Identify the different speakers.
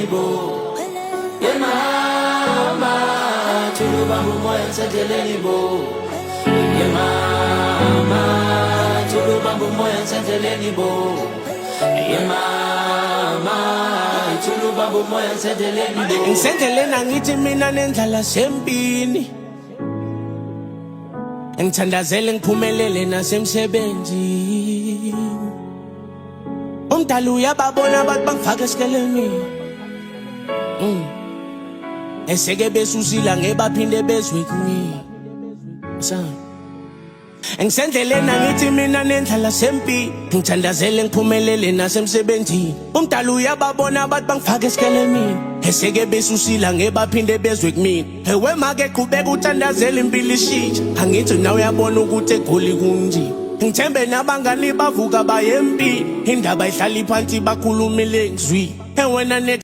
Speaker 1: ngisendleleni bo ye mama tulubamba umoya ngisendleleni bo ye mama tulubamba umoya ngisendleleni bo ye mama tulubamba umoya ngisendleleni bo ngisendleleni angithi mina nendlala sempini ngithandazele ngiphumelele nasemsebenzini umdala uyababona abantu bangifaka esikeleni eseke besusila ngebaphinde bezwe kimi ngisendleleni angithi mina nendlala sempi ngithandazele ngiphumelele nasemsebenzini umdala uyababona abantu bangifaka esikeleni eseke besusila ngebaphinde bezwe kimi ewe make qhubeka uthandazele impilo ishintsha angithi nawe uyabona ukuthi egoli kunje ngithembe nabangani bavuka bayempi indaba ihlala phansi bakhulumile ngizwi wena